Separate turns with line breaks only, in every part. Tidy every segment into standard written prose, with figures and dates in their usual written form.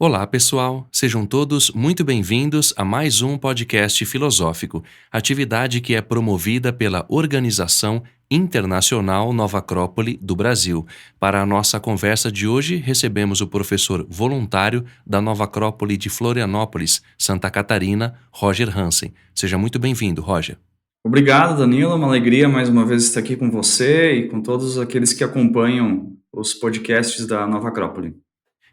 Olá, pessoal! Sejam todos muito bem-vindos a mais um podcast filosófico, atividade que é promovida pela Organização Internacional Nova Acrópole do Brasil. Para a nossa conversa de hoje, recebemos o professor voluntário da Nova Acrópole de Florianópolis, Santa Catarina, Roger Hansen. Seja muito bem-vindo, Roger.
Obrigado, Danilo. É uma alegria mais uma vez estar aqui com você e com todos aqueles que acompanham os podcasts da Nova Acrópole.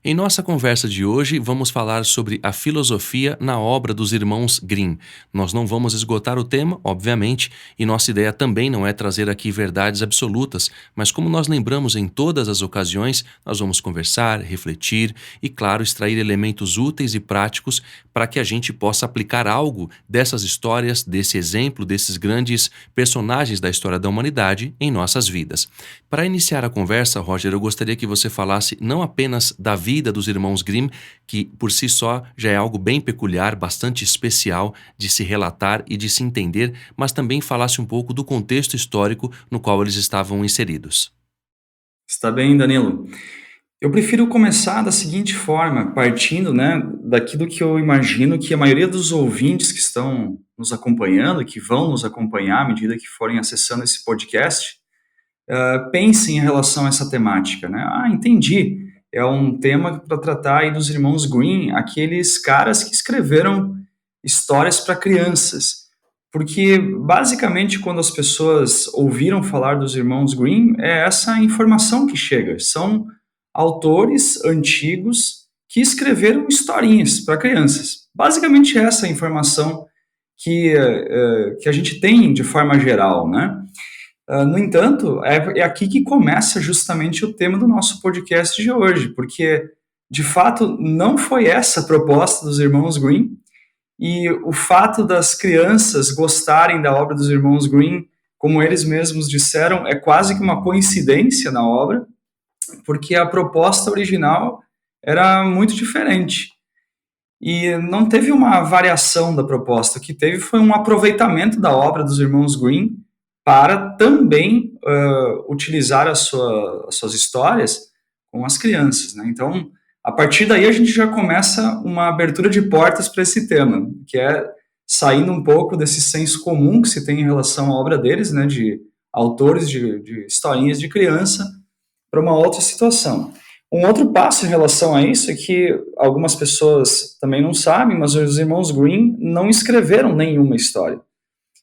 Em nossa conversa de hoje, vamos falar sobre a filosofia na obra dos irmãos Grimm. Nós não vamos esgotar o tema, obviamente, e nossa ideia também não é trazer aqui verdades absolutas, mas como nós lembramos em todas as ocasiões, nós vamos conversar, refletir e, claro, extrair elementos úteis e práticos para que a gente possa aplicar algo dessas histórias, desse exemplo, desses grandes personagens da história da humanidade em nossas vidas. Para iniciar a conversa, Roger, eu gostaria que você falasse não apenas da vida dos irmãos Grimm, que por si só já é algo bem peculiar, bastante especial de se relatar e de se entender, mas também falasse um pouco do contexto histórico no qual eles estavam inseridos.
Está bem, Danilo? Eu prefiro começar da seguinte forma, partindo, daquilo que eu imagino que a maioria dos ouvintes que estão nos acompanhando, que vão nos acompanhar à medida que forem acessando esse podcast, pensem em relação a essa temática, né? Entendi. É um tema para tratar aí dos irmãos Grimm, aqueles caras que escreveram histórias para crianças. Porque, basicamente, quando as pessoas ouviram falar dos irmãos Grimm, é essa informação que chega. São autores antigos que escreveram historinhas para crianças. Basicamente, essa é a informação que a gente tem de forma geral, né? No entanto, é aqui que começa justamente o tema do nosso podcast de hoje, porque, de fato, não foi essa a proposta dos irmãos Grimm, e o fato das crianças gostarem da obra dos irmãos Grimm, como eles mesmos disseram, é quase que uma coincidência na obra, porque a proposta original era muito diferente. E não teve uma variação da proposta, o que teve foi um aproveitamento da obra dos irmãos Grimm para também utilizar as suas histórias com as crianças, né? Então, a partir daí a gente já começa uma abertura de portas para esse tema, que é saindo um pouco desse senso comum que se tem em relação à obra deles, né, de autores de historinhas de criança, para uma outra situação. Um outro passo em relação a isso é que algumas pessoas também não sabem, mas os irmãos Grimm não escreveram nenhuma história.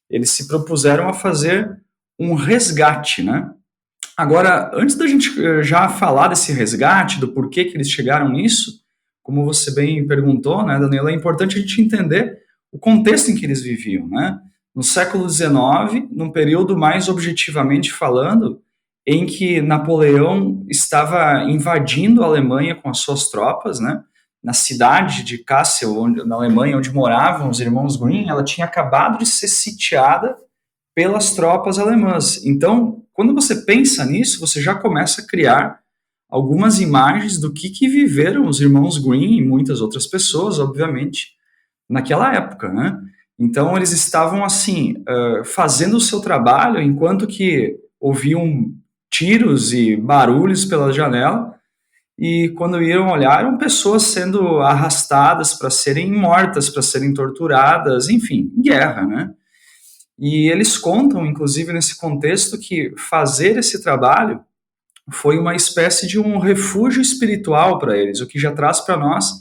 Eles se propuseram a fazer um resgate, né? Agora, antes da gente já falar desse resgate, do porquê que eles chegaram nisso, como você bem perguntou, né, Daniela, é importante a gente entender o contexto em que eles viviam, né? No século XIX, num período mais objetivamente falando, em que Napoleão estava invadindo a Alemanha com as suas tropas, né? Na cidade de Kassel, na Alemanha, onde moravam os irmãos Grimm, ela tinha acabado de ser sitiada pelas tropas alemãs. Então, quando você pensa nisso, você já começa a criar algumas imagens do que viveram os irmãos Grimm e muitas outras pessoas, obviamente, naquela época, né? Então, eles estavam, assim, fazendo o seu trabalho, enquanto que ouviam tiros e barulhos pela janela, e quando iam olhar, eram pessoas sendo arrastadas para serem mortas, para serem torturadas, enfim, guerra, né? E eles contam, inclusive, nesse contexto, que fazer esse trabalho foi uma espécie de um refúgio espiritual para eles, o que já traz para nós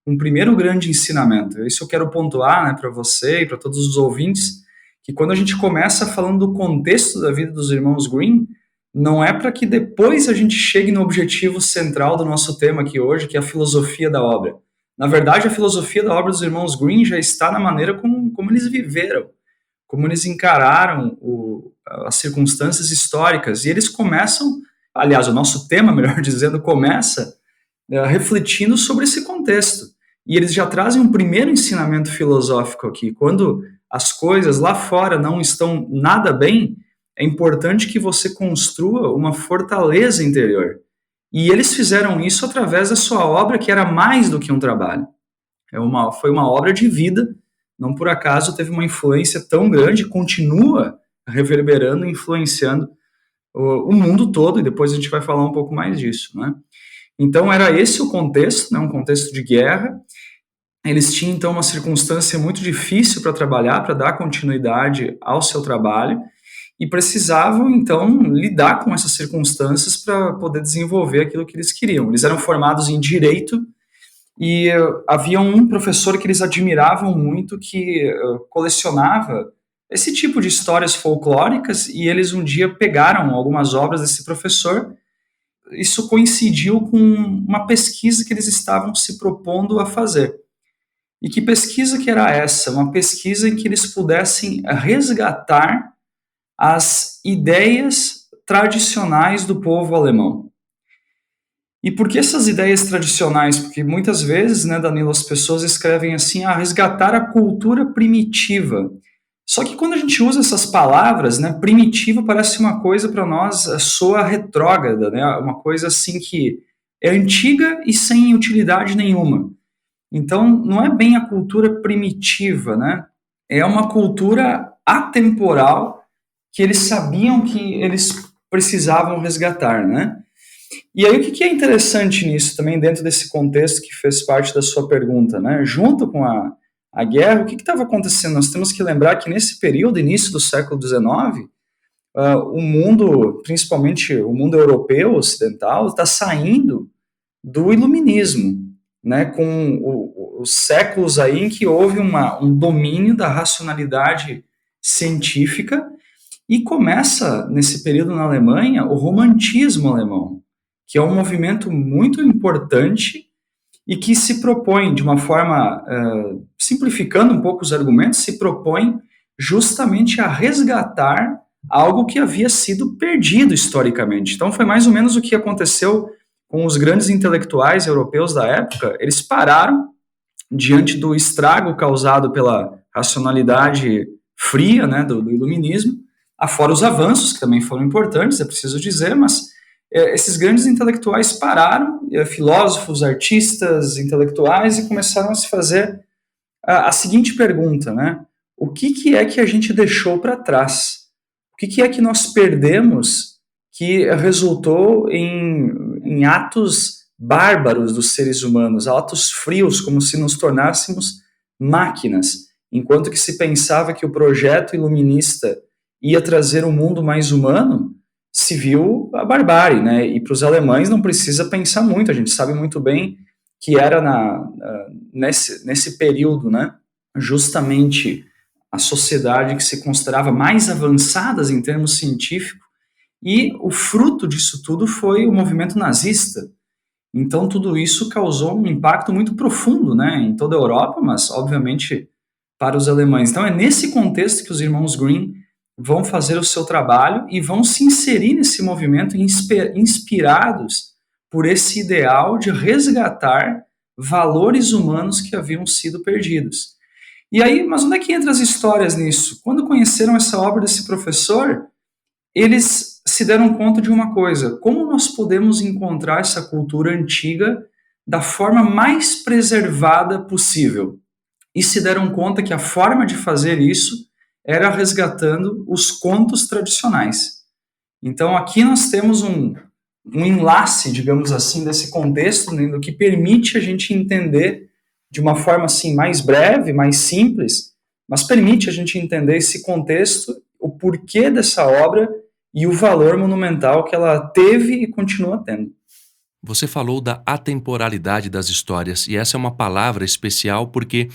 um primeiro grande ensinamento. Isso eu quero pontuar, né, para você e para todos os ouvintes, que quando a gente começa falando do contexto da vida dos irmãos Grimm, não é para que depois a gente chegue no objetivo central do nosso tema aqui hoje, que é a filosofia da obra. Na verdade, a filosofia da obra dos irmãos Grimm já está na maneira como eles viveram, como eles encararam as circunstâncias históricas. E eles começam, aliás, o nosso tema, melhor dizendo, começa refletindo sobre esse contexto. E eles já trazem um primeiro ensinamento filosófico aqui. Quando as coisas lá fora não estão nada bem, é importante que você construa uma fortaleza interior. E eles fizeram isso através da sua obra, que era mais do que um trabalho. Foi uma obra de vida. Não por acaso teve uma influência tão grande, continua reverberando, influenciando o mundo todo, e depois a gente vai falar um pouco mais disso, né? Então era esse o contexto, né, um contexto de guerra. Eles tinham então uma circunstância muito difícil para trabalhar, para dar continuidade ao seu trabalho, e precisavam então lidar com essas circunstâncias para poder desenvolver aquilo que eles queriam. Eles eram formados em direito e havia um professor que eles admiravam muito que colecionava esse tipo de histórias folclóricas, e eles um dia pegaram algumas obras desse professor. Isso coincidiu com uma pesquisa que eles estavam se propondo a fazer. E que pesquisa que era essa? Uma pesquisa em que eles pudessem resgatar as ideias tradicionais do povo alemão. E por que essas ideias tradicionais? Porque muitas vezes, né, Danilo, as pessoas escrevem assim, resgatar a cultura primitiva. Só que quando a gente usa essas palavras, né, primitiva parece uma coisa para nós soa retrógrada, né, uma coisa assim que é antiga e sem utilidade nenhuma. Então, não é bem a cultura primitiva, né? É uma cultura atemporal que eles sabiam que eles precisavam resgatar, né? E aí, o que é interessante nisso também, dentro desse contexto que fez parte da sua pergunta, né? Junto com a guerra, o que estava acontecendo? Nós temos que lembrar que nesse período, início do século XIX, o mundo, principalmente o mundo europeu, ocidental, está saindo do iluminismo, né? Com os séculos aí em que houve um domínio da racionalidade científica, e começa, nesse período na Alemanha, o romantismo alemão, que é um movimento muito importante e que se propõe, de uma forma, simplificando um pouco os argumentos, se propõe justamente a resgatar algo que havia sido perdido historicamente. Então foi mais ou menos o que aconteceu com os grandes intelectuais europeus da época. Eles pararam diante do estrago causado pela racionalidade fria, né, do iluminismo, afora os avanços, que também foram importantes, é preciso dizer, mas esses grandes intelectuais pararam, filósofos, artistas, intelectuais, e começaram a se fazer a seguinte pergunta, né? O que é que a gente deixou para trás? O que é que nós perdemos que resultou em atos bárbaros dos seres humanos, atos frios, como se nos tornássemos máquinas, enquanto que se pensava que o projeto iluminista ia trazer um mundo mais humano, se viu a barbárie, né? E para os alemães não precisa pensar muito, a gente sabe muito bem que era nesse período, né, justamente a sociedade que se considerava mais avançadas em termos científicos, e o fruto disso tudo foi o movimento nazista. Então tudo isso causou um impacto muito profundo, né, em toda a Europa, mas obviamente para os alemães. Então é nesse contexto que os irmãos Grimm vão fazer o seu trabalho e vão se inserir nesse movimento inspirados por esse ideal de resgatar valores humanos que haviam sido perdidos. E aí, mas onde é que entram as histórias nisso? Quando conheceram essa obra desse professor, eles se deram conta de uma coisa: como nós podemos encontrar essa cultura antiga da forma mais preservada possível? E se deram conta que a forma de fazer isso era resgatando os contos tradicionais. Então aqui nós temos um enlace, digamos assim, desse contexto, né, do que permite a gente entender de uma forma assim mais breve, mais simples, mas permite a gente entender esse contexto, o porquê dessa obra e o valor monumental que ela teve e continua tendo.
Você falou da atemporalidade das histórias, e essa é uma palavra especial porque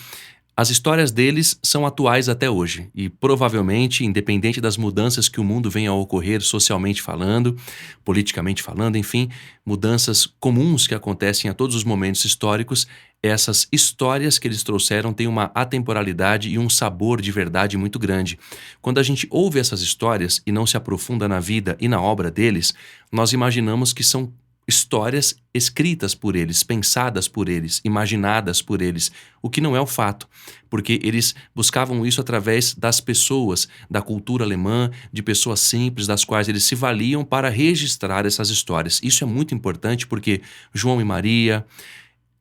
as histórias deles são atuais até hoje e provavelmente, independente das mudanças que o mundo venha a ocorrer socialmente falando, politicamente falando, enfim, mudanças comuns que acontecem a todos os momentos históricos, essas histórias que eles trouxeram têm uma atemporalidade e um sabor de verdade muito grande. Quando a gente ouve essas histórias e não se aprofunda na vida e na obra deles, nós imaginamos que são histórias escritas por eles, pensadas por eles, imaginadas por eles, o que não é o fato, porque eles buscavam isso através das pessoas, da cultura alemã, de pessoas simples, das quais eles se valiam para registrar essas histórias. Isso é muito importante porque João e Maria,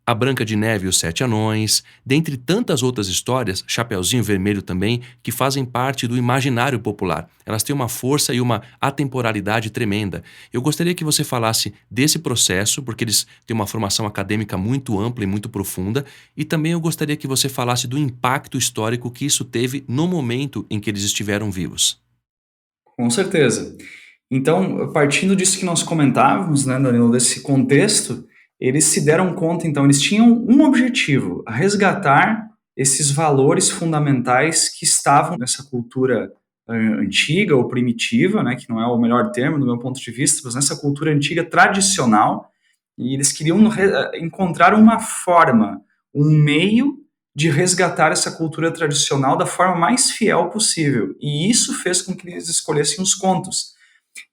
A Branca de Neve e os Sete Anões, dentre tantas outras histórias, Chapeuzinho Vermelho também, que fazem parte do imaginário popular. Elas têm uma força e uma atemporalidade tremenda. Eu gostaria que você falasse desse processo, porque eles têm uma formação acadêmica muito ampla e muito profunda, e também eu gostaria que você falasse do impacto histórico que isso teve no momento em que eles estiveram vivos.
Com certeza. Então, partindo disso que nós comentávamos, né, Danilo, desse contexto, eles se deram conta, então, eles tinham um objetivo: resgatar esses valores fundamentais que estavam nessa cultura antiga ou primitiva, né, que não é o melhor termo do meu ponto de vista, mas nessa cultura antiga tradicional, e eles queriam encontrar uma forma, um meio de resgatar essa cultura tradicional da forma mais fiel possível. E isso fez com que eles escolhessem os contos.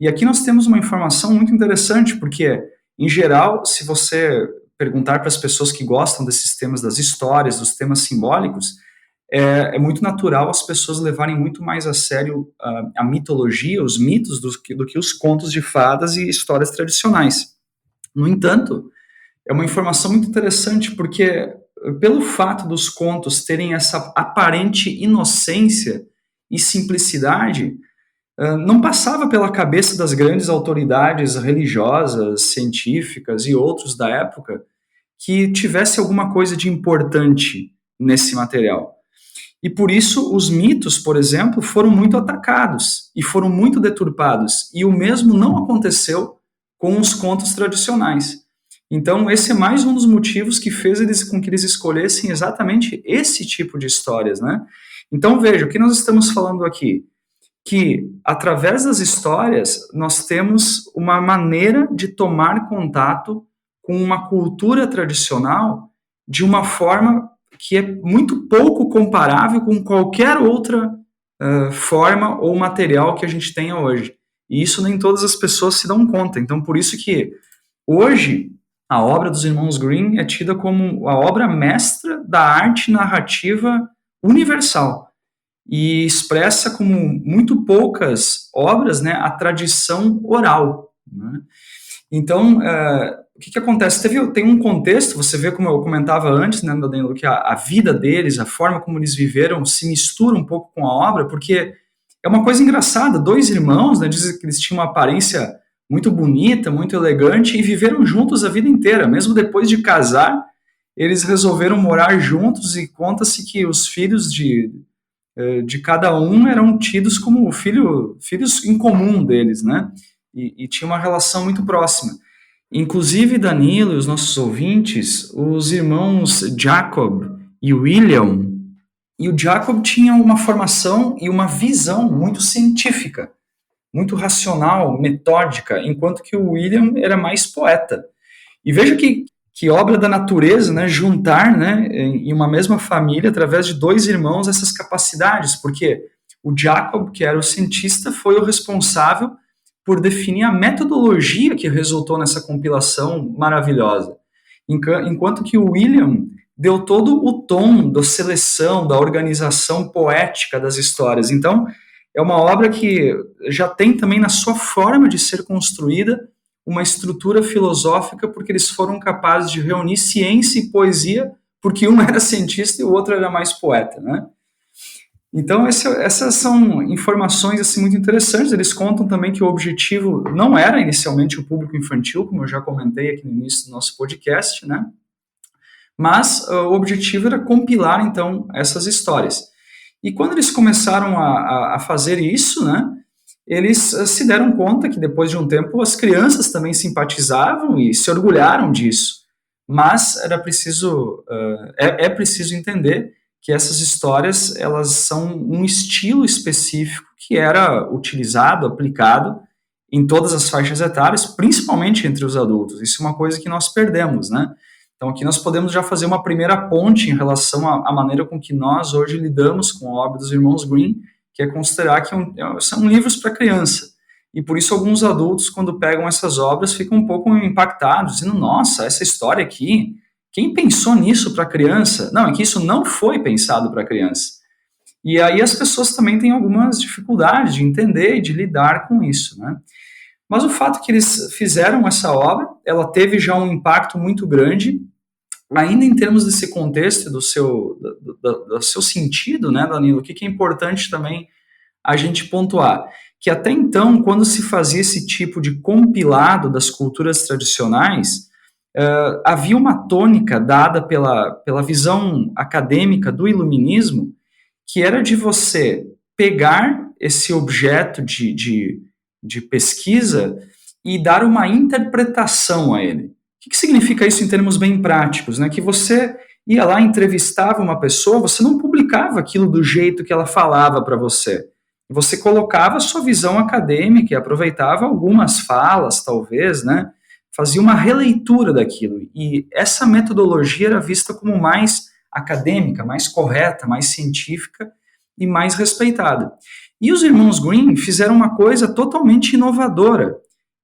E aqui nós temos uma informação muito interessante, porque, em geral, se você perguntar para as pessoas que gostam desses temas das histórias, dos temas simbólicos, é muito natural as pessoas levarem muito mais a sério a mitologia, os mitos, do que os contos de fadas e histórias tradicionais. No entanto, é uma informação muito interessante, porque pelo fato dos contos terem essa aparente inocência e simplicidade, não passava pela cabeça das grandes autoridades religiosas, científicas e outros da época que tivesse alguma coisa de importante nesse material. E por isso os mitos, por exemplo, foram muito atacados e foram muito deturpados. E o mesmo não aconteceu com os contos tradicionais. Então, esse é mais um dos motivos que fez com que eles escolhessem exatamente esse tipo de histórias, né? Então, veja, o que nós estamos falando aqui? Que, através das histórias, nós temos uma maneira de tomar contato com uma cultura tradicional de uma forma que é muito pouco comparável com qualquer outra forma ou material que a gente tenha hoje. E isso nem todas as pessoas se dão conta. Então, por isso que hoje a obra dos irmãos Grimm é tida como a obra mestra da arte narrativa universal e expressa como muito poucas obras, né, a tradição oral, né? Então, o que acontece? Tem um contexto, você vê como eu comentava antes, né, Danilo, que a vida deles, a forma como eles viveram, se mistura um pouco com a obra, porque é uma coisa engraçada, dois irmãos, né, dizem que eles tinham uma aparência muito bonita, muito elegante, e viveram juntos a vida inteira, mesmo depois de casar, eles resolveram morar juntos, e conta-se que os filhos de cada um eram tidos como filhos em comum deles, né? E tinha uma relação muito próxima. Inclusive, Danilo e os nossos ouvintes, os irmãos Jacob e William, e o Jacob tinha uma formação e uma visão muito científica, muito racional, metódica, enquanto que o William era mais poeta. E veja que obra da natureza, né, juntar, né, em uma mesma família, através de dois irmãos, essas capacidades, porque o Jacob, que era o cientista, foi o responsável por definir a metodologia que resultou nessa compilação maravilhosa, enquanto que o William deu todo o tom da seleção, da organização poética das histórias. Então, é uma obra que já tem também na sua forma de ser construída uma estrutura filosófica, porque eles foram capazes de reunir ciência e poesia, porque um era cientista e o outro era mais poeta, né? Então, essas são informações assim, muito interessantes. Eles contam também que o objetivo não era inicialmente o público infantil, como eu já comentei aqui no início do nosso podcast, né? Mas o objetivo era compilar, então, essas histórias. E quando eles começaram a fazer isso, né, eles se deram conta que depois de um tempo as crianças também simpatizavam e se orgulharam disso. Mas era preciso, é preciso entender que essas histórias, elas são um estilo específico que era utilizado, aplicado em todas as faixas etárias, principalmente entre os adultos. Isso é uma coisa que nós perdemos, né? Então aqui nós podemos já fazer uma primeira ponte em relação à maneira com que nós hoje lidamos com a obra dos irmãos Grimm, que é considerar que são livros para criança. E por isso alguns adultos, quando pegam essas obras, ficam um pouco impactados, dizendo, nossa, essa história aqui, quem pensou nisso para criança? Não, é que isso não foi pensado para criança. E aí as pessoas também têm algumas dificuldades de entender e de lidar com isso, né? Mas o fato que eles fizeram essa obra, ela teve já um impacto muito grande, ainda em termos desse contexto do seu sentido, né, Danilo, o que é importante também a gente pontuar? Que até então, quando se fazia esse tipo de compilado das culturas tradicionais, havia uma tônica dada pela visão acadêmica do iluminismo, que era de você pegar esse objeto de pesquisa e dar uma interpretação a ele. O que significa isso em termos bem práticos? Né? Que você ia lá, entrevistava uma pessoa, você não publicava aquilo do jeito que ela falava para você. Você colocava a sua visão acadêmica e aproveitava algumas falas, talvez, né? Fazia uma releitura daquilo. E essa metodologia era vista como mais acadêmica, mais correta, mais científica e mais respeitada. E os irmãos Green fizeram uma coisa totalmente inovadora.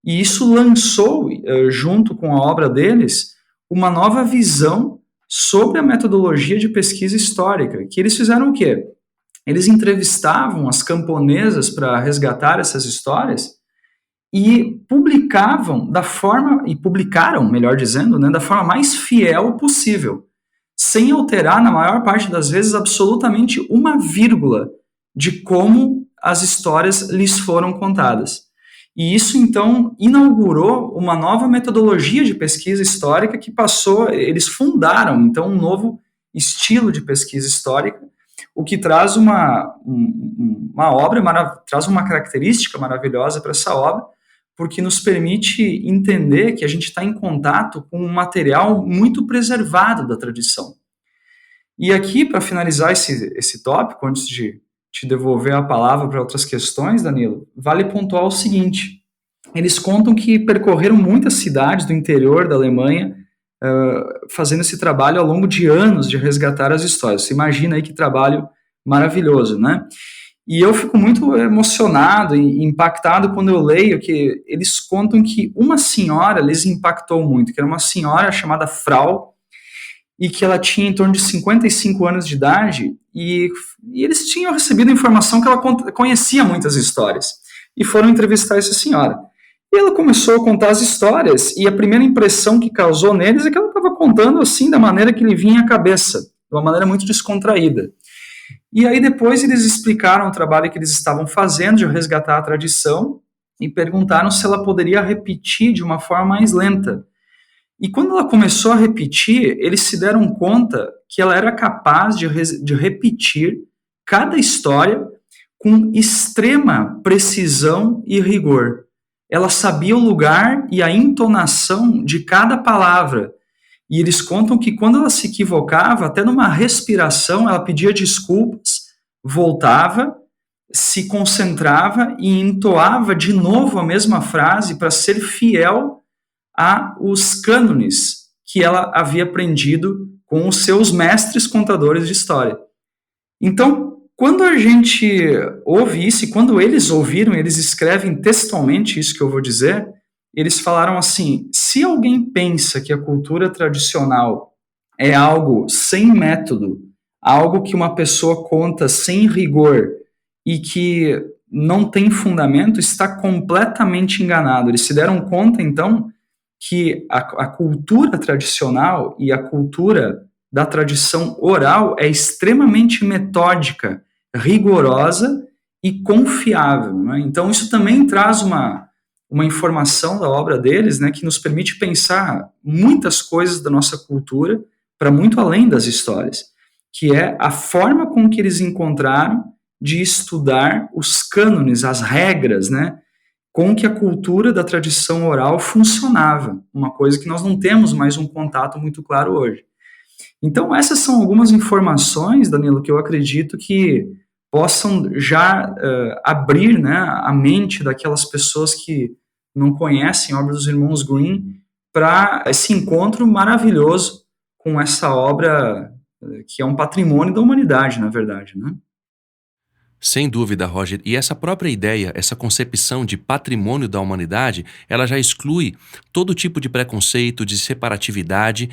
E isso lançou, junto com a obra deles, uma nova visão sobre a metodologia de pesquisa histórica. Que eles fizeram o quê? Eles entrevistavam as camponesas para resgatar essas histórias e publicavam publicaram, melhor dizendo, né, da forma mais fiel possível, sem alterar, na maior parte das vezes, absolutamente uma vírgula de como as histórias lhes foram contadas. E isso, então, inaugurou uma nova metodologia de pesquisa histórica que eles fundaram, então, um novo estilo de pesquisa histórica, o que traz uma traz uma característica maravilhosa para essa obra, porque nos permite entender que a gente está em contato com um material muito preservado da tradição. E aqui, para finalizar esse tópico, antes de te devolver a palavra para outras questões, Danilo, vale pontuar o seguinte: eles contam que percorreram muitas cidades do interior da Alemanha, fazendo esse trabalho ao longo de anos de resgatar as histórias. Você imagina aí que trabalho maravilhoso, né? E eu fico muito emocionado e impactado quando eu leio que eles contam que uma senhora lhes impactou muito, que era uma senhora chamada Frau, e que ela tinha em torno de 55 anos de idade, e eles tinham recebido a informação que ela conhecia muitas histórias, e foram entrevistar essa senhora. E ela começou a contar as histórias, e a primeira impressão que causou neles é que ela estava contando assim, da maneira que lhe vinha à cabeça, de uma maneira muito descontraída. E aí depois eles explicaram o trabalho que eles estavam fazendo de resgatar a tradição e perguntaram se ela poderia repetir de uma forma mais lenta. E quando ela começou a repetir, eles se deram conta que ela era capaz de repetir cada história com extrema precisão e rigor. Ela sabia o lugar e a entonação de cada palavra. E eles contam que quando ela se equivocava, até numa respiração, ela pedia desculpas, voltava, se concentrava e entoava de novo a mesma frase para ser fiel aos cânones que ela havia aprendido com os seus mestres contadores de história. Então, quando a gente ouve isso, e quando eles ouviram, eles escrevem textualmente isso que eu vou dizer, eles falaram assim: se alguém pensa que a cultura tradicional é algo sem método, algo que uma pessoa conta sem rigor e que não tem fundamento, está completamente enganado. Eles se deram conta, então, que a cultura tradicional e a cultura da tradição oral é extremamente metódica, rigorosa e confiável, né? Então, isso também traz uma informação da obra deles, né, que nos permite pensar muitas coisas da nossa cultura para muito além das histórias, que é a forma com que eles encontraram de estudar os cânones, as regras, né, com que a cultura da tradição oral funcionava, uma coisa que nós não temos mais um contato muito claro hoje. Então, essas são algumas informações, Danilo, que eu acredito que possam já abrir, né, a mente daquelas pessoas que não conhecem a obra dos irmãos Green para esse encontro maravilhoso com essa obra que é um patrimônio da humanidade, na verdade, né?
Sem dúvida, Roger. E essa própria ideia, essa concepção de patrimônio da humanidade, ela já exclui todo tipo de preconceito, de separatividade,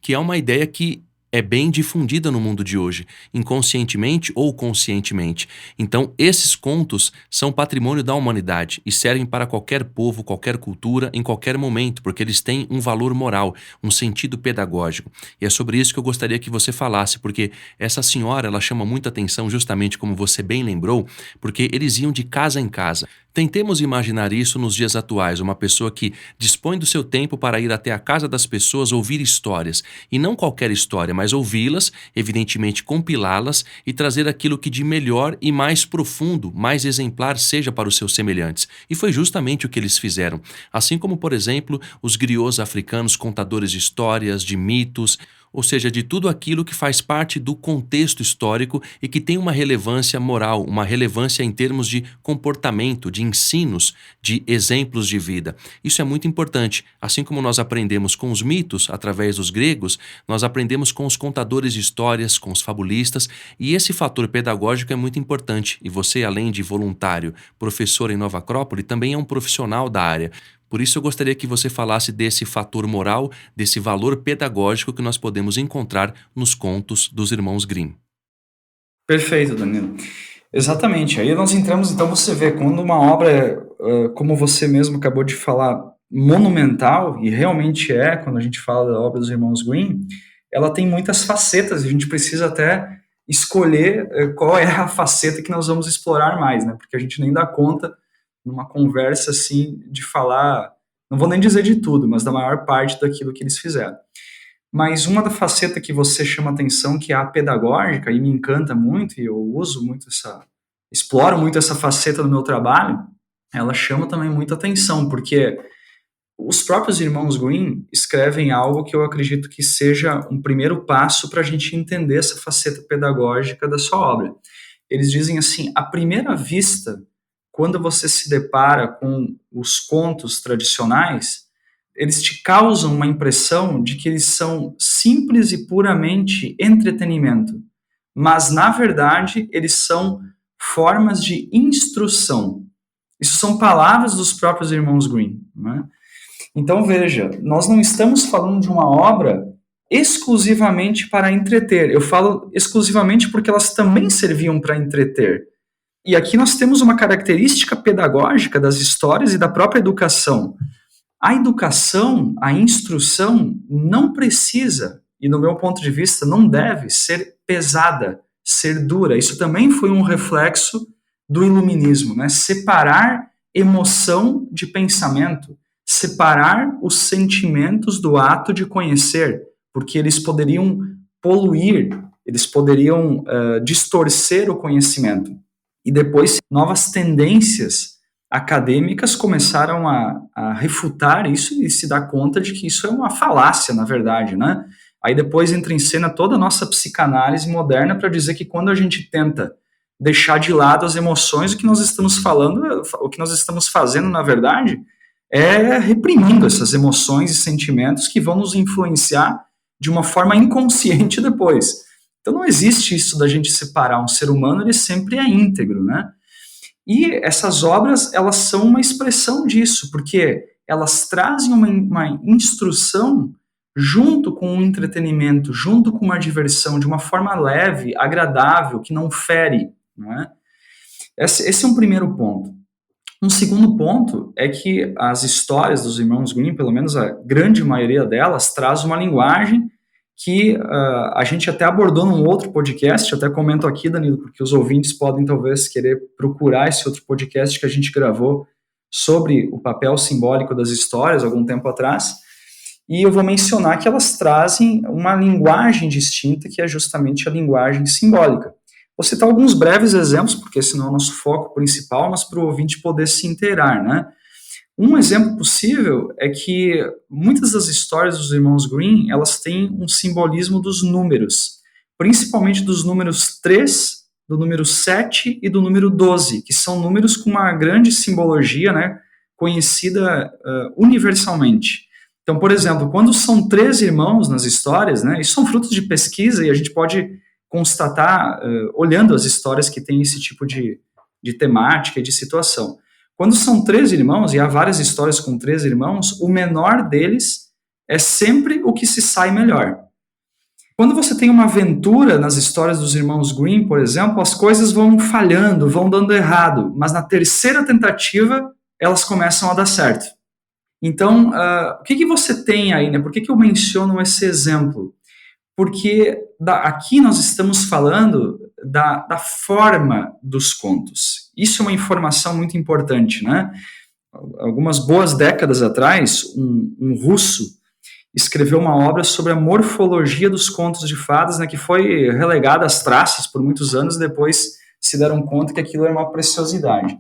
que é uma ideia que é bem difundida no mundo de hoje, inconscientemente ou conscientemente. Então, esses contos são patrimônio da humanidade e servem para qualquer povo, qualquer cultura, em qualquer momento, porque eles têm um valor moral, um sentido pedagógico. E é sobre isso que eu gostaria que você falasse, porque essa senhora, ela chama muita atenção, justamente como você bem lembrou, porque eles iam de casa em casa. Tentemos imaginar isso nos dias atuais, uma pessoa que dispõe do seu tempo para ir até a casa das pessoas ouvir histórias, e não qualquer história, mas ouvi-las, evidentemente compilá-las e trazer aquilo que de melhor e mais profundo, mais exemplar seja para os seus semelhantes. E foi justamente o que eles fizeram. Assim como, por exemplo, os griots africanos, contadores de histórias, de mitos, ou seja, de tudo aquilo que faz parte do contexto histórico e que tem uma relevância moral, uma relevância em termos de comportamento, de ensinos, de exemplos de vida. Isso é muito importante. Assim como nós aprendemos com os mitos, através dos gregos, nós aprendemos com os contadores de histórias, com os fabulistas, e esse fator pedagógico é muito importante. E você, além de voluntário, professor em Nova Acrópole, também é um profissional da área. Por isso eu gostaria que você falasse desse fator moral, desse valor pedagógico que nós podemos encontrar nos contos dos irmãos Grimm.
Perfeito, Danilo. Exatamente. Aí nós entramos, então você vê, quando uma obra, como você mesmo acabou de falar, monumental, e realmente é, quando a gente fala da obra dos irmãos Grimm, ela tem muitas facetas, e a gente precisa até escolher qual é a faceta que nós vamos explorar mais, né? Porque a gente nem dá conta, numa conversa assim, de falar, não vou nem dizer de tudo, mas da maior parte daquilo que eles fizeram. Mas uma da faceta que você chama atenção, que é a pedagógica, e me encanta muito, e eu uso muito exploro muito essa faceta no meu trabalho, ela chama também muita atenção, porque os próprios irmãos Grimm escrevem algo que eu acredito que seja um primeiro passo para a gente entender essa faceta pedagógica da sua obra. Eles dizem assim: à primeira vista, quando você se depara com os contos tradicionais, eles te causam uma impressão de que eles são simples e puramente entretenimento. Mas, na verdade, eles são formas de instrução. Isso são palavras dos próprios irmãos Grimm, né? Então, veja, nós não estamos falando de uma obra exclusivamente para entreter. Eu falo exclusivamente porque elas também serviam para entreter. E aqui nós temos uma característica pedagógica das histórias e da própria educação. A educação, a instrução, não precisa, e no meu ponto de vista, não deve ser pesada, ser dura. Isso também foi um reflexo do iluminismo, né? Separar emoção de pensamento, separar os sentimentos do ato de conhecer, porque eles poderiam poluir, eles poderiam distorcer o conhecimento. E depois, novas tendências acadêmicas começaram a refutar isso e se dar conta de que isso é uma falácia, na verdade, né? Aí depois entra em cena toda a nossa psicanálise moderna para dizer que quando a gente tenta deixar de lado as emoções, o que nós estamos falando, o que nós estamos fazendo, na verdade, é reprimindo essas emoções e sentimentos que vão nos influenciar de uma forma inconsciente depois. Então não existe isso da gente separar um ser humano, ele sempre é íntegro, né? E essas obras, elas são uma expressão disso, porque elas trazem uma instrução junto com um entretenimento, junto com uma diversão, de uma forma leve, agradável, que não fere, não é? Esse é um primeiro ponto. Um segundo ponto é que as histórias dos irmãos Grimm, pelo menos a grande maioria delas, traz uma linguagem que a gente até abordou num outro podcast, até comento aqui, Danilo, porque os ouvintes podem talvez querer procurar esse outro podcast que a gente gravou sobre o papel simbólico das histórias algum tempo atrás, e eu vou mencionar que elas trazem uma linguagem distinta, que é justamente a linguagem simbólica. Vou citar alguns breves exemplos, porque esse não é o nosso foco principal, mas para o ouvinte poder se inteirar, né? Um exemplo possível é que muitas das histórias dos irmãos Grimm, elas têm um simbolismo dos números, principalmente dos números 3, do número 7 e do número 12, que são números com uma grande simbologia, né, conhecida universalmente. Então, por exemplo, quando são 3 irmãos nas histórias, né, isso são frutos de pesquisa e a gente pode constatar olhando as histórias que têm esse tipo de temática e de situação. Quando são 3 irmãos, e há várias histórias com 3 irmãos, o menor deles é sempre o que se sai melhor. Quando você tem uma aventura nas histórias dos irmãos Grimm, por exemplo, as coisas vão falhando, vão dando errado, mas na terceira tentativa elas começam a dar certo. Então, o que você tem aí, né? Por que eu menciono esse exemplo? Porque aqui nós estamos falando da forma dos contos. Isso é uma informação muito importante, né? Algumas boas décadas atrás, um russo escreveu uma obra sobre a morfologia dos contos de fadas, né, que foi relegada às traças por muitos anos, depois se deram conta que aquilo era uma preciosidade.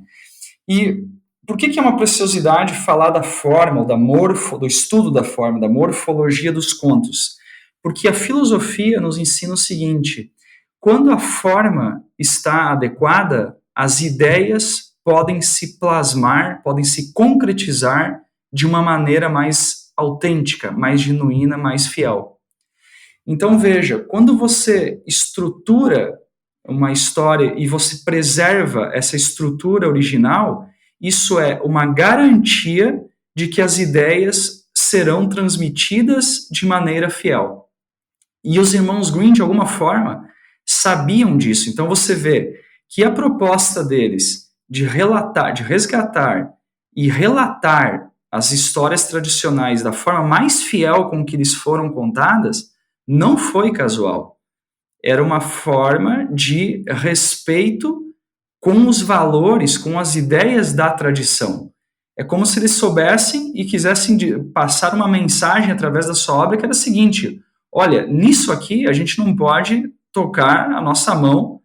E por que é uma preciosidade falar da forma, do estudo da forma, da morfologia dos contos? Porque a filosofia nos ensina o seguinte: quando a forma está adequada, as ideias podem se plasmar, podem se concretizar de uma maneira mais autêntica, mais genuína, mais fiel. Então veja, quando você estrutura uma história e você preserva essa estrutura original, isso é uma garantia de que as ideias serão transmitidas de maneira fiel. E os irmãos Grimm, de alguma forma, sabiam disso. Então você vê que a proposta deles de relatar, de resgatar e relatar as histórias tradicionais da forma mais fiel com que eles foram contadas não foi casual. Era uma forma de respeito com os valores, com as ideias da tradição. É como se eles soubessem e quisessem passar uma mensagem através da sua obra que era a seguinte: olha, nisso aqui a gente não pode tocar a nossa mão,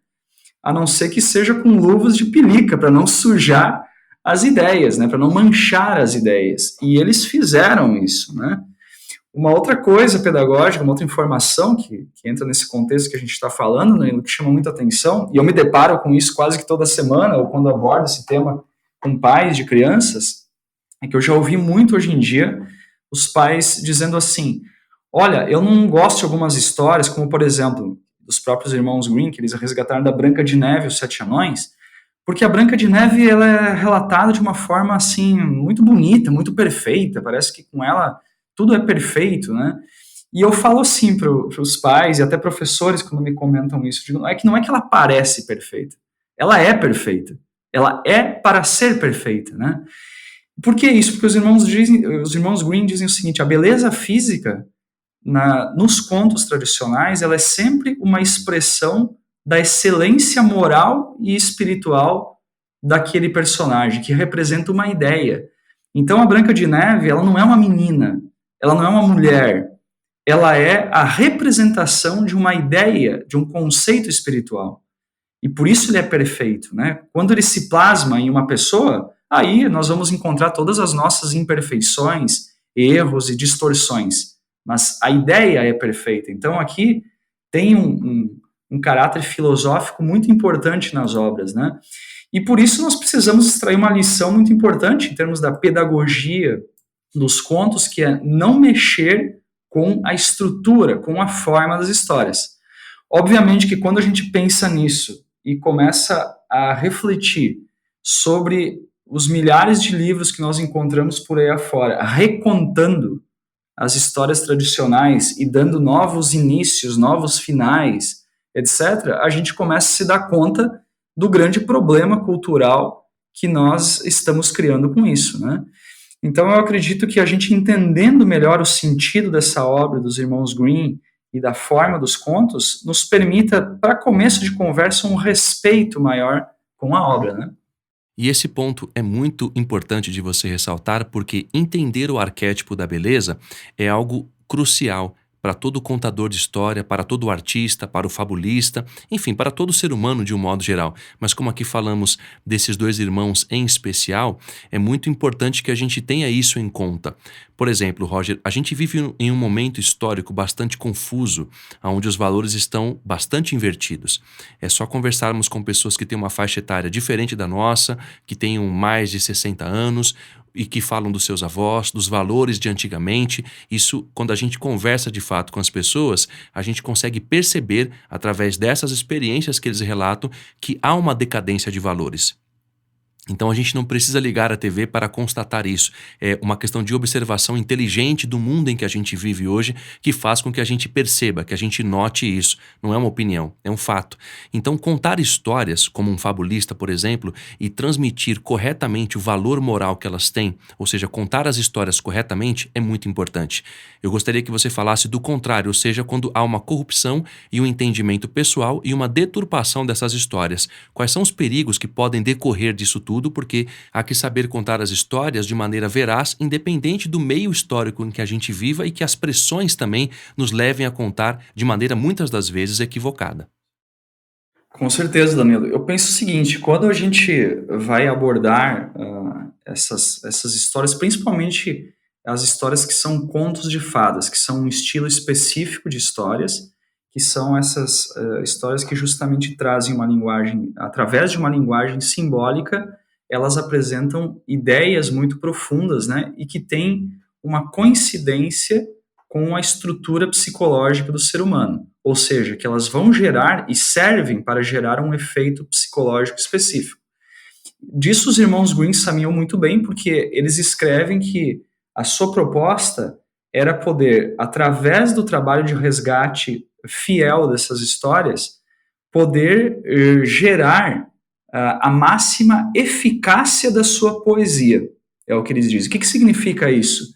a não ser que seja com luvas de pelica, para não sujar as ideias, né, para não manchar as ideias. E eles fizeram isso, né? Uma outra coisa pedagógica, uma outra informação que entra nesse contexto que a gente está falando, né, que chama muita atenção, e eu me deparo com isso quase que toda semana, ou quando abordo esse tema com pais de crianças, é que eu já ouvi muito hoje em dia os pais dizendo assim: olha, eu não gosto de algumas histórias, como por exemplo, dos próprios irmãos Grimm, que eles resgataram da Branca de Neve e os Sete Anões, porque a Branca de Neve ela é relatada de uma forma assim muito bonita, muito perfeita, parece que com ela tudo é perfeito, né? E eu falo assim para os pais e até professores quando me comentam isso, digo, não é que ela parece perfeita, ela é perfeita, ela é para ser perfeita, né? Por que isso? Porque os irmãos Grimm dizem o seguinte: a beleza física nos contos tradicionais ela é sempre uma expressão da excelência moral e espiritual daquele personagem, que representa uma ideia. Então a Branca de Neve ela não é uma menina, ela não é uma mulher, ela é a representação de uma ideia, de um conceito espiritual. E por isso ele é perfeito, né? Quando ele se plasma em uma pessoa, aí nós vamos encontrar todas as nossas imperfeições, erros e distorções. Mas a ideia é perfeita. Então aqui tem um caráter filosófico muito importante nas obras, né? E por isso nós precisamos extrair uma lição muito importante em termos da pedagogia dos contos, que é não mexer com a estrutura, com a forma das histórias. Obviamente que quando a gente pensa nisso e começa a refletir sobre os milhares de livros que nós encontramos por aí afora, recontando as histórias tradicionais e dando novos inícios, novos finais, etc., a gente começa a se dar conta do grande problema cultural que nós estamos criando com isso, né? Então eu acredito que a gente entendendo melhor o sentido dessa obra dos irmãos Grimm e da forma dos contos, nos permita, para começo de conversa, um respeito maior com a obra, né?
E esse ponto é muito importante de você ressaltar, porque entender o arquétipo da beleza é algo crucial para todo contador de história, para todo artista, para o fabulista, enfim, para todo ser humano de um modo geral. Mas como aqui falamos desses dois irmãos em especial, é muito importante que a gente tenha isso em conta. Por exemplo, Roger, a gente vive em um momento histórico bastante confuso, onde os valores estão bastante invertidos. É só conversarmos com pessoas que têm uma faixa etária diferente da nossa, que tenham mais de 60 anos, e que falam dos seus avós, dos valores de antigamente. Isso, quando a gente conversa de fato com as pessoas, a gente consegue perceber, através dessas experiências que eles relatam, que há uma decadência de valores. Então a gente não precisa ligar a TV para constatar isso. É uma questão de observação inteligente do mundo em que a gente vive hoje que faz com que a gente perceba, que a gente note isso. Não é uma opinião, é um fato. Então contar histórias, como um fabulista, por exemplo, e transmitir corretamente o valor moral que elas têm, ou seja, contar as histórias corretamente, é muito importante. Eu gostaria que você falasse do contrário, ou seja, quando há uma corrupção e um entendimento pessoal e uma deturpação dessas histórias. Quais são os perigos que podem decorrer disso tudo? Porque há que saber contar as histórias de maneira veraz, independente do meio histórico em que a gente viva e que as pressões também nos levem a contar de maneira muitas das vezes equivocada.
Com certeza, Danilo. Eu penso o seguinte, quando a gente vai abordar essas histórias, principalmente as histórias que são contos de fadas, que são um estilo específico de histórias, que são essas histórias que justamente trazem uma linguagem, através de uma linguagem simbólica, elas apresentam ideias muito profundas, né, e que têm uma coincidência com a estrutura psicológica do ser humano, ou seja, que elas vão gerar e servem para gerar um efeito psicológico específico. Disso os irmãos Green sabiam muito bem, porque eles escrevem que a sua proposta era poder, através do trabalho de resgate fiel dessas histórias, poder gerar a máxima eficácia da sua poesia. É o que eles dizem. O que significa isso?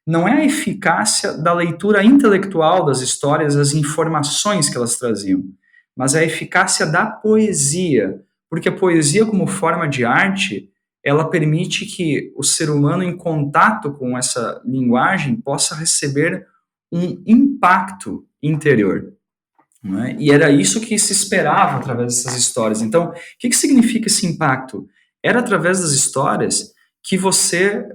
Não é a eficácia da leitura intelectual das histórias, as informações que elas traziam, mas é a eficácia da poesia, porque a poesia, como forma de arte, ela permite que o ser humano, em contato com essa linguagem, possa receber um impacto interior. Não é? E era isso que se esperava através dessas histórias. Então, o que significa esse impacto? Era através das histórias que você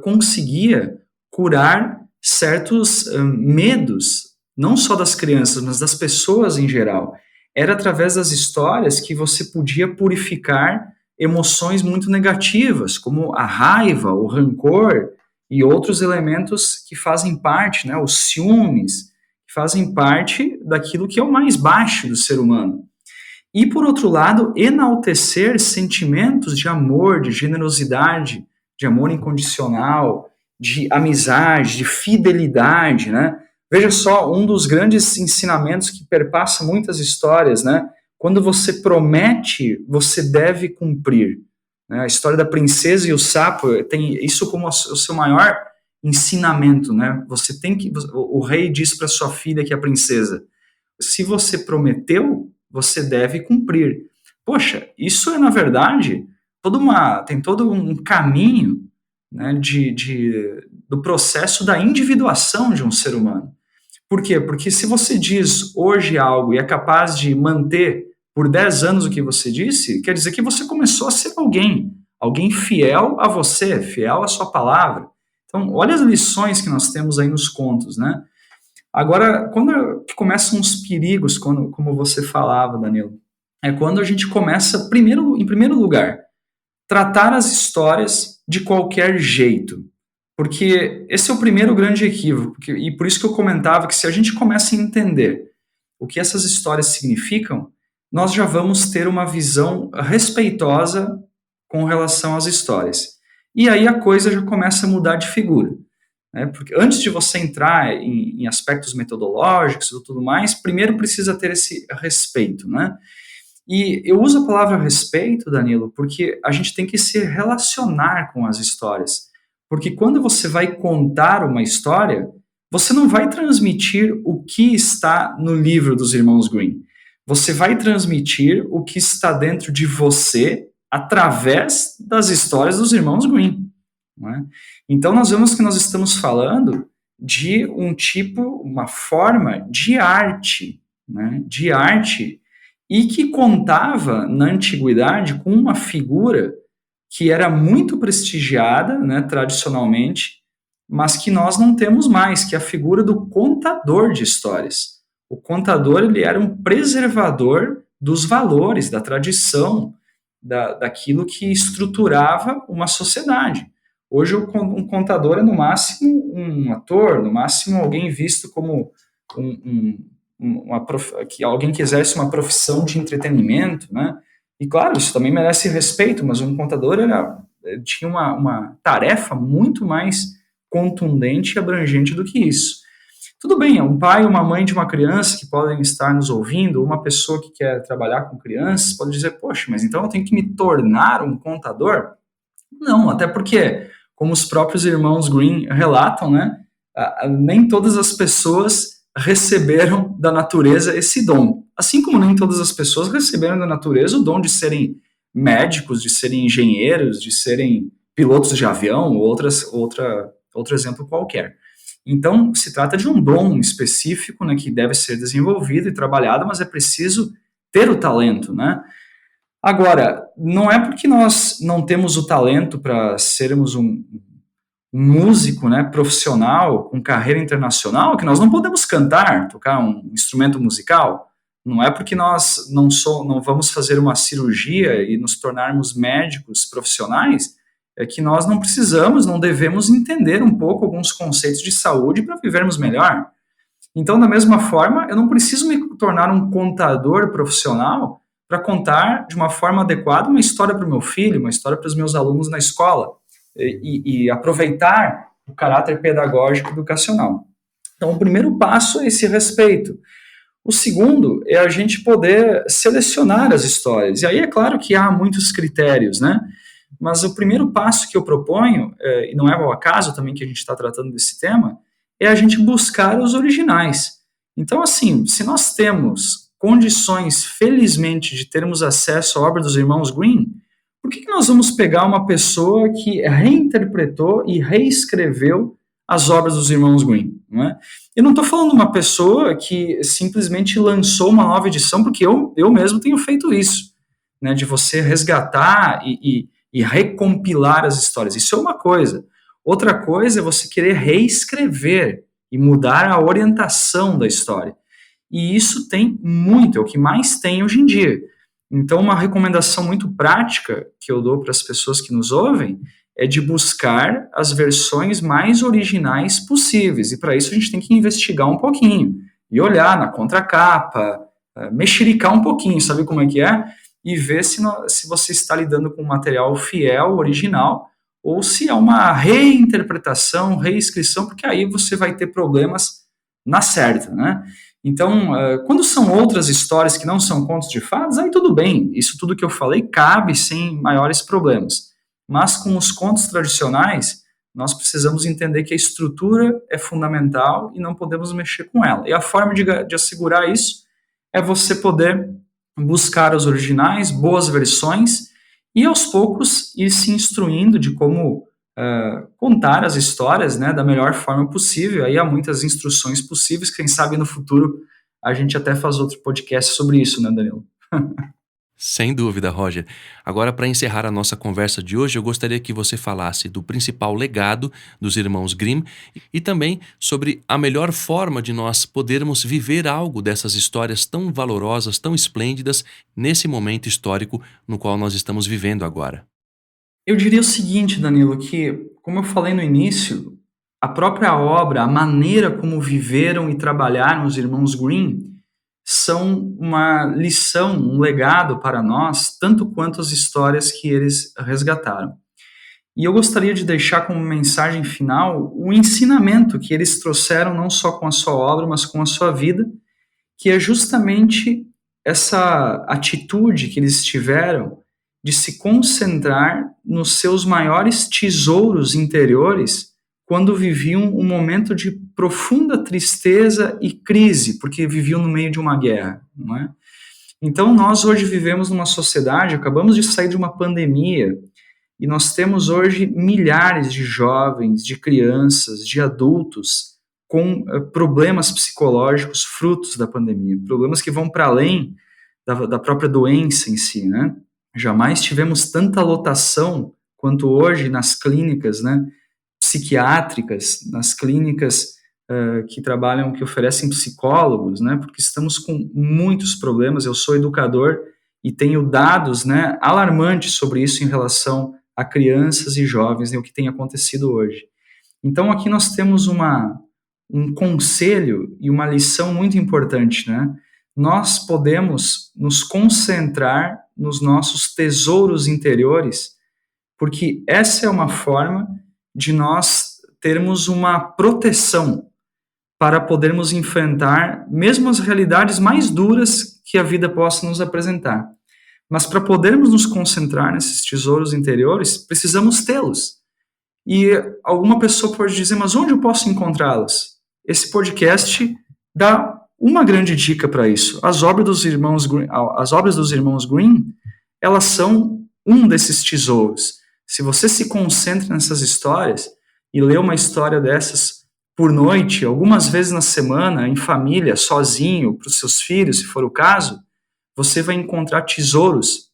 conseguia curar certos medos, não só das crianças, mas das pessoas em geral. Era através das histórias que você podia purificar emoções muito negativas, como a raiva, o rancor e outros elementos que fazem parte, né, os ciúmes, que fazem parte daquilo que é o mais baixo do ser humano. E, por outro lado, enaltecer sentimentos de amor, de generosidade, de amor incondicional, de amizade, de fidelidade, né? Veja só, um dos grandes ensinamentos que perpassa muitas histórias, né? Quando você promete, você deve cumprir. Né? A história da princesa e o sapo tem isso como o seu maior ensinamento, né? Você tem que, o rei diz para sua filha que é a princesa, se você prometeu, você deve cumprir. Poxa, isso é na verdade tem todo um caminho, né, do processo da individuação de um ser humano. Por quê? Porque se você diz hoje algo e é capaz de manter por 10 anos o que você disse, quer dizer que você começou a ser alguém fiel a você, fiel à sua palavra. Então, olha as lições que nós temos aí nos contos, né? Agora, quando começam os perigos, como você falava, Danilo, é quando a gente começa, em primeiro lugar, tratar as histórias de qualquer jeito. Porque esse é o primeiro grande equívoco, e por isso que eu comentava que se a gente começa a entender o que essas histórias significam, nós já vamos ter uma visão respeitosa com relação às histórias. E aí a coisa já começa a mudar de figura. Né? Porque antes de você entrar em aspectos metodológicos e tudo mais, primeiro precisa ter esse respeito, né? E eu uso a palavra respeito, Danilo, porque a gente tem que se relacionar com as histórias. Porque quando você vai contar uma história, você não vai transmitir o que está no livro dos irmãos Green. Você vai transmitir o que está dentro de você através das histórias dos irmãos Green. Não é? Então, nós vemos que nós estamos falando de uma forma de arte, né? De arte, e que contava, na antiguidade, com uma figura que era muito prestigiada, né, tradicionalmente, mas que nós não temos mais, que é a figura do contador de histórias. O contador, ele era um preservador dos valores, da tradição, daquilo que estruturava uma sociedade. Hoje, um contador é, no máximo, um ator, no máximo, alguém visto como alguém que exerce uma profissão de entretenimento, né? E claro, isso também merece respeito, mas um contador tinha uma tarefa muito mais contundente e abrangente do que isso. Tudo bem, é um pai ou uma mãe de uma criança que podem estar nos ouvindo, ou uma pessoa que quer trabalhar com crianças, pode dizer, poxa, mas então eu tenho que me tornar um contador? Não, até porque, como os próprios irmãos Green relatam, né, nem todas as pessoas receberam da natureza esse dom. Assim como nem todas as pessoas receberam da natureza o dom de serem médicos, de serem engenheiros, de serem pilotos de avião, ou outro exemplo qualquer. Então, se trata de um dom específico, né, que deve ser desenvolvido e trabalhado, mas é preciso ter o talento, né? Agora, não é porque nós não temos o talento para sermos um músico, né, profissional, com carreira internacional, que nós não podemos cantar, tocar um instrumento musical. Não é porque nós não vamos fazer uma cirurgia e nos tornarmos médicos profissionais, é que nós não precisamos, não devemos entender um pouco alguns conceitos de saúde para vivermos melhor. Então, da mesma forma, eu não preciso me tornar um contador profissional para contar de uma forma adequada uma história para o meu filho, uma história para os meus alunos na escola, e aproveitar o caráter pedagógico educacional. Então, o primeiro passo é esse respeito. O segundo é a gente poder selecionar as histórias. E aí é claro que há muitos critérios, né? Mas o primeiro passo que eu proponho, e não é ao acaso também que a gente está tratando desse tema, é a gente buscar os originais. Então, assim, se nós temos condições, felizmente, de termos acesso à obra dos irmãos Green, por que nós vamos pegar uma pessoa que reinterpretou e reescreveu as obras dos irmãos Green? Não é? Eu não estou falando de uma pessoa que simplesmente lançou uma nova edição, porque eu mesmo tenho feito isso, né, de você resgatar e recompilar as histórias. Isso é uma coisa. Outra coisa é você querer reescrever e mudar a orientação da história. E isso tem muito, é o que mais tem hoje em dia. Então, uma recomendação muito prática que eu dou para as pessoas que nos ouvem é de buscar as versões mais originais possíveis. E para isso a gente tem que investigar um pouquinho e olhar na contracapa, mexericar um pouquinho, sabe como é que é? E ver se você está lidando com um material fiel, original, ou se é uma reinterpretação, reescrição, porque aí você vai ter problemas na certa, né? Então, quando são outras histórias que não são contos de fadas, aí tudo bem, isso tudo que eu falei cabe sem maiores problemas. Mas com os contos tradicionais, nós precisamos entender que a estrutura é fundamental e não podemos mexer com ela. E a forma de assegurar isso é você poder buscar os originais, boas versões, e aos poucos ir se instruindo de como contar as histórias, né, da melhor forma possível. Aí há muitas instruções possíveis, quem sabe no futuro a gente até faz outro podcast sobre isso, né, Danilo?
Sem dúvida, Roger. Agora, para encerrar a nossa conversa de hoje, eu gostaria que você falasse do principal legado dos irmãos Grimm e também sobre a melhor forma de nós podermos viver algo dessas histórias tão valorosas, tão esplêndidas, nesse momento histórico no qual nós estamos vivendo agora.
Eu diria o seguinte, Danilo, que, como eu falei no início, a própria obra, a maneira como viveram e trabalharam os irmãos Grimm são uma lição, um legado para nós, tanto quanto as histórias que eles resgataram. E eu gostaria de deixar como mensagem final o ensinamento que eles trouxeram não só com a sua obra, mas com a sua vida, que é justamente essa atitude que eles tiveram de se concentrar nos seus maiores tesouros interiores quando viviam um momento de profunda tristeza e crise, porque viviam no meio de uma guerra, não é? Então, nós hoje vivemos numa sociedade, acabamos de sair de uma pandemia, e nós temos hoje milhares de jovens, de crianças, de adultos com problemas psicológicos frutos da pandemia, problemas que vão para além da própria doença em si, né? Jamais tivemos tanta lotação quanto hoje nas clínicas, né, psiquiátricas, nas clínicas que trabalham, que oferecem psicólogos, né, porque estamos com muitos problemas. Eu sou educador e tenho dados, né, alarmantes sobre isso em relação a crianças e jovens, né, o que tem acontecido hoje. Então, aqui nós temos um conselho e uma lição muito importante, né? Nós podemos nos concentrar nos nossos tesouros interiores, porque essa é uma forma de nós termos uma proteção para podermos enfrentar mesmo as realidades mais duras que a vida possa nos apresentar. Mas para podermos nos concentrar nesses tesouros interiores, precisamos tê-los. E alguma pessoa pode dizer, mas onde eu posso encontrá-los? Esse podcast dá uma grande dica para isso. As obras dos irmãos Green, elas são um desses tesouros. Se você se concentra nessas histórias e lê uma história dessas por noite, algumas vezes na semana, em família, sozinho, para os seus filhos, se for o caso, você vai encontrar tesouros,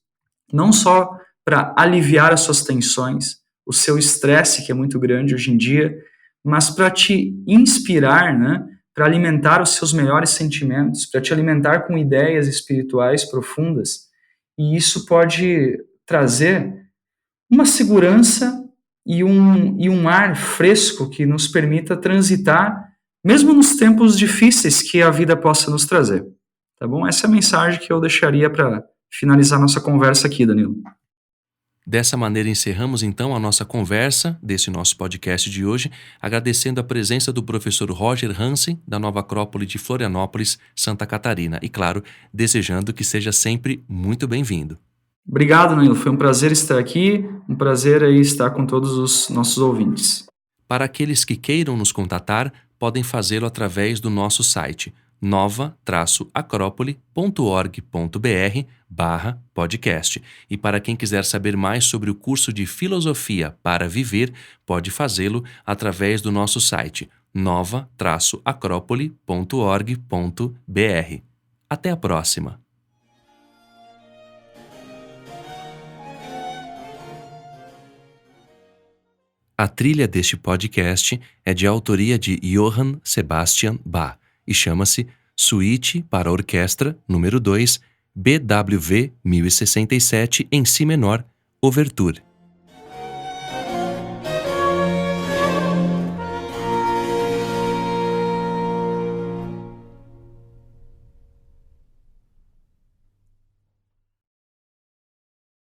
não só para aliviar as suas tensões, o seu estresse, que é muito grande hoje em dia, mas para te inspirar, né? Para alimentar os seus melhores sentimentos, para te alimentar com ideias espirituais profundas. E isso pode trazer uma segurança e um ar fresco que nos permita transitar, mesmo nos tempos difíceis que a vida possa nos trazer. Tá bom? Essa é a mensagem que eu deixaria para finalizar nossa conversa aqui, Danilo.
Dessa maneira, encerramos então a nossa conversa desse nosso podcast de hoje, agradecendo a presença do professor Roger Hansen, da Nova Acrópole de Florianópolis, Santa Catarina, e, claro, desejando que seja sempre muito bem-vindo.
Obrigado, Danilo. Foi um prazer estar aqui, um prazer aí estar com todos os nossos ouvintes.
Para aqueles que queiram nos contatar, podem fazê-lo através do nosso site nova-acrópole.org.br/podcast. E para quem quiser saber mais sobre o curso de Filosofia para Viver, pode fazê-lo através do nosso site nova-acrópole.org.br. Até a próxima! A trilha deste podcast é de autoria de Johann Sebastian Bach e chama-se Suíte para Orquestra número 2, BWV 1067 em Si menor, Ouverture.